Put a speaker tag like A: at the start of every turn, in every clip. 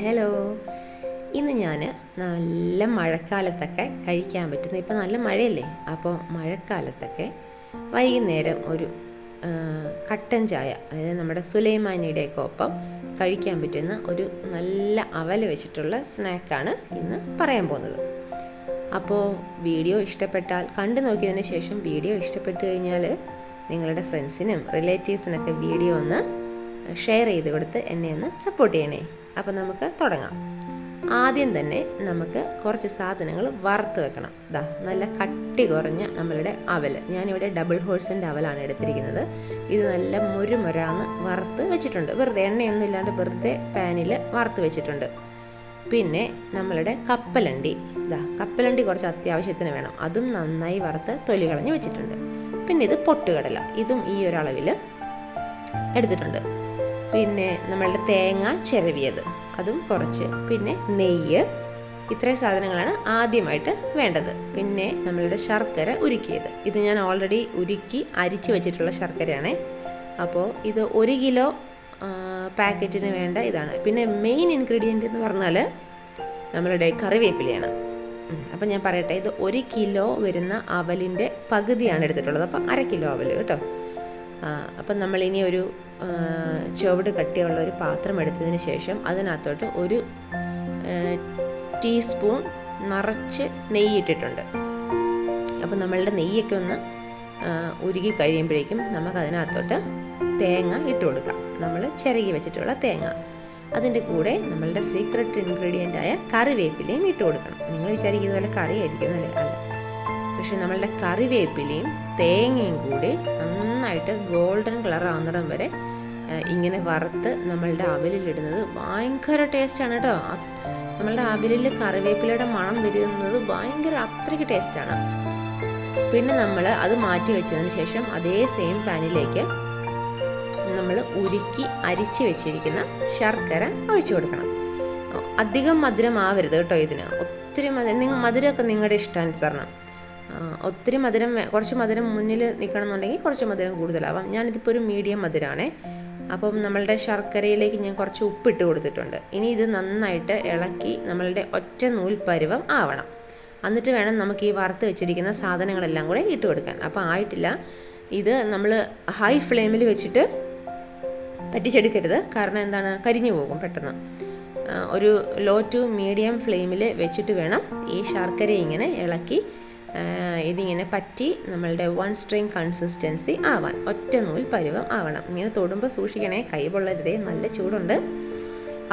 A: Hello, ഇന്ന് ഞാൻ നല്ല മഴക്കാലത്തൊക്കെ കഴിക്കാൻ പറ്റുന്ന, ഇപ്പം നല്ല മഴയല്ലേ, അപ്പോൾ മഴക്കാലത്തൊക്കെ വൈകുന്നേരം ഒരു കട്ടൻ ചായ, അതായത് നമ്മുടെ സുലൈമാനിയുടെയൊക്കെ ഒപ്പം കഴിക്കാൻ പറ്റുന്ന ഒരു നല്ല അവൽ വെച്ചിട്ടുള്ള സ്നാക്കാണ് ഇന്ന് പറയാൻ പോകുന്നത്. അപ്പോൾ വീഡിയോ ഇഷ്ടപ്പെട്ടാൽ, കണ്ടു നോക്കിയതിന് ശേഷം വീഡിയോ ഇഷ്ടപ്പെട്ടു കഴിഞ്ഞാൽ നിങ്ങളുടെ ഫ്രണ്ട്സിനും റിലേറ്റീവ്സിനൊക്കെ വീഡിയോ ഒന്ന് ഷെയർ ചെയ്ത് കൊടുത്ത് എന്നെ ഒന്ന് സപ്പോർട്ട് ചെയ്യണേ. അപ്പോൾ നമുക്ക് തുടങ്ങാം. ആദ്യം തന്നെ നമുക്ക് കുറച്ച് സാധനങ്ങൾ വറുത്ത് വെക്കണം. നല്ല കട്ടി കുറഞ്ഞ നമ്മളുടെ അവൽ, ഞാനിവിടെ ഡബിൾ ഹോഴ്സിൻ്റെ അവലാണ് എടുത്തിരിക്കുന്നത്. ഇത് നല്ല മുരുമുരാന്ന് വറുത്ത് വെച്ചിട്ടുണ്ട്. വെറുതെ എണ്ണയൊന്നും ഇല്ലാണ്ട് വെറുതെ പാനിൽ വറുത്ത് വെച്ചിട്ടുണ്ട്. പിന്നെ നമ്മളുടെ കപ്പലണ്ടി, കപ്പലണ്ടി കുറച്ച് അത്യാവശ്യത്തിന് വേണം, അതും നന്നായി വറുത്ത് തൊലി കളഞ്ഞ് വെച്ചിട്ടുണ്ട്. പിന്നെ ഇത് പൊട്ടുകടല, ഇതും ഈ ഒരളവിൽ എടുത്തിട്ടുണ്ട്. പിന്നെ നമ്മളുടെ തേങ്ങ ചിരവിയത്, അതും കുറച്ച്. പിന്നെ നെയ്യ്, ഇത്രയും സാധനങ്ങളാണ് ആദ്യമായിട്ട് വേണ്ടത്. പിന്നെ നമ്മളുടെ ശർക്കര ഉരുക്കിയത്, ഇത് ഞാൻ ഓൾറെഡി ഉരുക്കി അരിച്ച് വെച്ചിട്ടുള്ള ശർക്കരയാണ്. അപ്പോൾ ഇത് 1 കിലോ പാക്കറ്റിന് വേണ്ട ഇതാണ്. പിന്നെ മെയിൻ ഇൻഗ്രീഡിയൻ്റ് എന്ന് പറഞ്ഞാൽ നമ്മളുടെ കറിവേപ്പിലയാണ്. അപ്പം ഞാൻ പറയട്ടെ, ഇത് 1 കിലോ വരുന്ന അവലിൻ്റെ പകുതിയാണ് എടുത്തിട്ടുള്ളത്. അപ്പം 1/2 കിലോ അവൽ കേട്ടോ. അപ്പം നമ്മളിനി ഒരു ചുവട് കട്ടിയുള്ള ഒരു പാത്രം എടുത്തതിന് ശേഷം അതിനകത്തോട്ട് 1 ടീസ്പൂൺ നിറച്ച് നെയ്യിട്ടിട്ടുണ്ട്. അപ്പം നമ്മളുടെ നെയ്യൊക്കെ ഒന്ന് ഉരുകി കഴിയുമ്പോഴേക്കും നമുക്കതിനകത്തോട്ട് തേങ്ങ ഇട്ട് കൊടുക്കാം. നമ്മൾ ചിരകി വെച്ചിട്ടുള്ള തേങ്ങ, അതിൻ്റെ കൂടെ നമ്മളുടെ സീക്രട്ട് ഇൻഗ്രീഡിയൻ്റായ കറിവേപ്പിലയും ഇട്ട് കൊടുക്കണം. നിങ്ങൾ വിചാരിക്കുന്ന പോലെ കറി ആയിരിക്കും അല്ലേ? അല്ല, പക്ഷെ നമ്മളുടെ കറിവേപ്പിലയും തേങ്ങയും കൂടി നന്നായിട്ട് ഗോൾഡൻ കളർ ആവുന്നിടം വരെ ഇങ്ങനെ വറുത്ത് നമ്മളുടെ അവലിലിടുന്നത് ഭയങ്കര ടേസ്റ്റാണ് കേട്ടോ. നമ്മളുടെ അവലിൽ കറിവേപ്പിലയുടെ മണം വരുന്നത് ഭയങ്കര അത്രയ്ക്ക് ടേസ്റ്റാണ്. പിന്നെ നമ്മൾ അത് മാറ്റി വെച്ചതിന് ശേഷം അതേ സെയിം പാനിലേക്ക് നമ്മൾ ഉരുക്കി അരിച്ച് വെച്ചിരിക്കുന്ന ശർക്കര ഒഴിച്ചു കൊടുക്കണം. അധികം മധുരം ആവരുത് കേട്ടോ ഇതിന്. ഒത്തിരി മധുരമൊക്കെ നിങ്ങളുടെ ഇഷ്ടാനുസരണം. ഒത്തിരി മധുരം, കുറച്ച് മധുരം മുന്നിൽ നിൽക്കണമെന്നുണ്ടെങ്കിൽ കുറച്ച് മധുരം കൂടുതലാവാം. ഞാനിതിപ്പോൾ ഒരു മീഡിയം മധുരമാണേ. അപ്പം നമ്മളുടെ ശർക്കരയിലേക്ക് ഞാൻ കുറച്ച് ഉപ്പിട്ട് കൊടുത്തിട്ടുണ്ട്. ഇനി ഇത് നന്നായിട്ട് ഇളക്കി നമ്മളുടെ ഒറ്റ നൂൽ പരുവം ആവണം. എന്നിട്ട് വേണം നമുക്ക് ഈ വറുത്ത് വെച്ചിരിക്കുന്ന സാധനങ്ങളെല്ലാം കൂടെ ഇട്ട് കൊടുക്കാൻ. അപ്പോൾ ആയിട്ടില്ല, ഇത് നമ്മൾ ഹൈ ഫ്ലെയിമിൽ വെച്ചിട്ട് പറ്റിച്ചെടുക്കരുത്. കാരണം എന്താണ്, കരിഞ്ഞു പോകും പെട്ടെന്ന്. ഒരു ലോ ടു മീഡിയം ഫ്ലെയിമിൽ വെച്ചിട്ട് വേണം ഈ ശർക്കര ഇങ്ങനെ ഇളക്കി ഇതിങ്ങനെ പറ്റി നമ്മളുടെ 1 സ്ട്രിങ് കൺസിസ്റ്റൻസി ആവാൻ, ഒറ്റ നൂൽ പരുവം ആവണം. ഇങ്ങനെ തൊടുമ്പോൾ സൂക്ഷിക്കണേ, കൈ പൊള്ളരുതേ, നല്ല ചൂടുണ്ട്.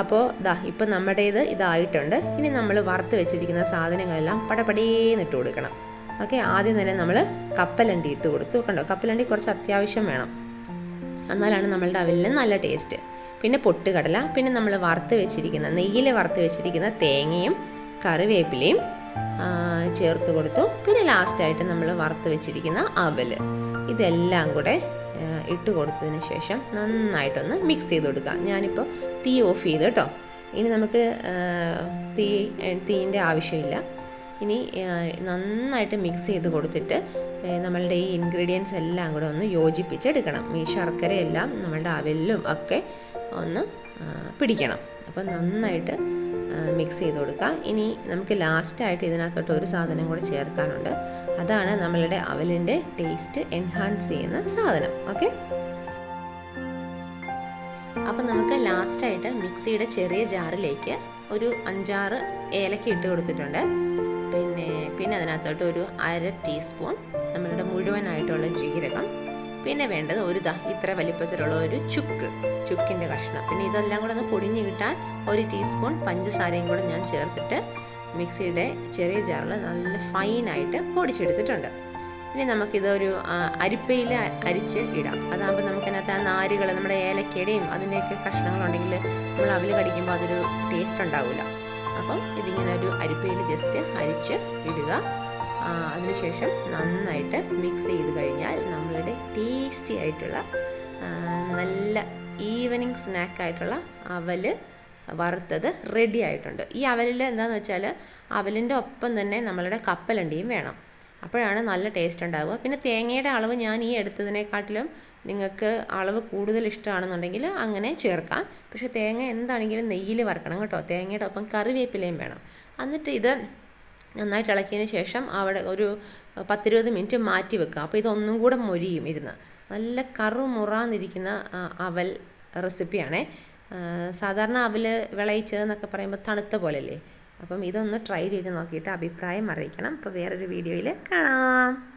A: അപ്പോൾ ഇപ്പം നമ്മുടേത് ഇതായിട്ടുണ്ട്. ഇനി നമ്മൾ വറുത്ത് വെച്ചിരിക്കുന്ന സാധനങ്ങളെല്ലാം പടപടേന്നിട്ട് കൊടുക്കണം. ഓക്കെ, ആദ്യം തന്നെ നമ്മൾ കപ്പലണ്ടി ഇട്ട് കൊടുത്തു. കണ്ടോ, കപ്പലണ്ടി കുറച്ച് അത്യാവശ്യം വേണം, എന്നാലാണ് നമ്മളുടെ അവലിന് നല്ല ടേസ്റ്റ്. പിന്നെ പൊട്ടുകടല, പിന്നെ നമ്മൾ വറുത്ത് വെച്ചിരിക്കുന്ന, നെയ്യിൽ വറുത്ത് വെച്ചിരിക്കുന്ന തേങ്ങയും കറിവേപ്പിലയും ചേർത്ത് കൊടുത്തു. പിന്നെ ലാസ്റ്റായിട്ട് നമ്മൾ വറുത്ത് വെച്ചിരിക്കുന്ന അവൽ, ഇതെല്ലാം കൂടെ ഇട്ട് കൊടുത്തതിന് ശേഷം നന്നായിട്ടൊന്ന് മിക്സ് ചെയ്ത് കൊടുക്കുക. ഞാനിപ്പോൾ തീ ഓഫ് ചെയ്ത് കേട്ടോ. ഇനി നമുക്ക് തീൻ്റെ ആവശ്യമില്ല. ഇനി നന്നായിട്ട് മിക്സ് ചെയ്ത് കൊടുത്തിട്ട് നമ്മളുടെ ഈ ഇൻഗ്രീഡിയൻസ് എല്ലാം കൂടെ ഒന്ന് യോജിപ്പിച്ചെടുക്കണം. ഈ ശർക്കരയെല്ലാം നമ്മളുടെ അവലിലും ഒക്കെ ഒന്ന് പിടിക്കണം. അപ്പോൾ നന്നായിട്ട് മിക്സ് ചെയ്ത് കൊടുക്കുക. ഇനി നമുക്ക് ലാസ്റ്റായിട്ട് ഇതിനകത്തോട്ട് ഒരു സാധനം കൂടെ ചേർക്കാനുണ്ട്. അതാണ് നമ്മളുടെ അവലിൻ്റെ ടേസ്റ്റ് എൻഹാൻസ് ചെയ്യുന്ന സാധനം. ഓക്കെ, അപ്പം നമുക്ക് ലാസ്റ്റായിട്ട് മിക്സിയുടെ ചെറിയ ജാറിലേക്ക് ഒരു 5-6 ഏലക്ക ഇട്ട് കൊടുത്തിട്ടുണ്ട്. പിന്നെ അതിനകത്തോട്ട് ഒരു 1/2 ടീസ്പൂൺ നമ്മളുടെ മുഴുവനായിട്ടുള്ള ജീരകം. പിന്നെ വേണ്ടത് ഇത്ര വലിപ്പത്തിലുള്ള ഒരു ചുക്കിൻ്റെ കഷ്ണം. പിന്നെ ഇതെല്ലാം കൂടെ ഒന്ന് പൊടിഞ്ഞ് കിട്ടാൻ 1 ടീസ്പൂൺ പഞ്ചസാരയും കൂടെ ഞാൻ ചേർത്തിട്ട് മിക്സിയുടെ ചെറിയ ജാറിൽ നല്ല ഫൈനായിട്ട് പൊടിച്ചെടുത്തിട്ടുണ്ട്. ഇനി നമുക്കിതൊരു അരിപ്പയിൽ അരിച്ച് ഇടാം. അതാകുമ്പോൾ നമുക്കതിനകത്ത് ആ നാരുകൾ, നമ്മുടെ ഏലക്കയുടെയും അതിൻ്റെയൊക്കെ കഷ്ണങ്ങളുണ്ടെങ്കിൽ നമ്മൾ അവൽ കടിക്കുമ്പോൾ അതൊരു ടേസ്റ്റ് ഉണ്ടാവില്ല. അപ്പം ഇതിങ്ങനെ ഒരു അരിപ്പയിൽ ജസ്റ്റ് അരിച്ച് ഇടുക. അതിനുശേഷം നന്നായിട്ട് മിക്സ് ചെയ്ത് കഴിഞ്ഞാൽ നമ്മളുടെ ടേസ്റ്റി ആയിട്ടുള്ള നല്ല ഈവനിങ് സ്നാക്കായിട്ടുള്ള അവൽ വറുത്തത് റെഡി ആയിട്ടുണ്ട്. ഈ അവലിൽ എന്താണെന്ന് വെച്ചാൽ അവലിൻ്റെ ഒപ്പം തന്നെ നമ്മളുടെ കപ്പലണ്ടിയും വേണം. അപ്പോഴാണ് നല്ല ടേസ്റ്റ് ഉണ്ടാവുക. പിന്നെ തേങ്ങയുടെ അളവ് ഞാൻ ഈ എടുത്തതിനെക്കാട്ടിലും നിങ്ങൾക്ക് അളവ് കൂടുതൽ ഇഷ്ടമാണെന്നുണ്ടെങ്കിൽ അങ്ങനെ ചേർക്കാം. പക്ഷേ തേങ്ങ എന്താണെങ്കിലും നെയ്യിൽ വറുക്കണം കേട്ടോ. തേങ്ങയുടെ ഒപ്പം കറിവേപ്പിലയും വേണം. എന്നിട്ട് ഇത് നന്നായിട്ട് ഇളക്കിയതിന് ശേഷം അവിടെ ഒരു 10-20 മിനിറ്റ് മാറ്റി വെക്കുക. അപ്പോൾ ഇതൊന്നും കൂടെ മൊരിയും ഇരുന്ന്. നല്ല കറുമുറാന്നിരിക്കുന്ന അവൽ റെസിപ്പിയാണേ. സാധാരണ അവൽ വിളയിച്ചതെന്നൊക്കെ പറയുമ്പോൾ തണുത്ത പോലെയല്ലേ. അപ്പം ഇതൊന്ന് ട്രൈ ചെയ്ത് നോക്കിയിട്ട് അഭിപ്രായം അറിയിക്കണം. അപ്പോൾ വേറൊരു വീഡിയോയിൽ കാണാം.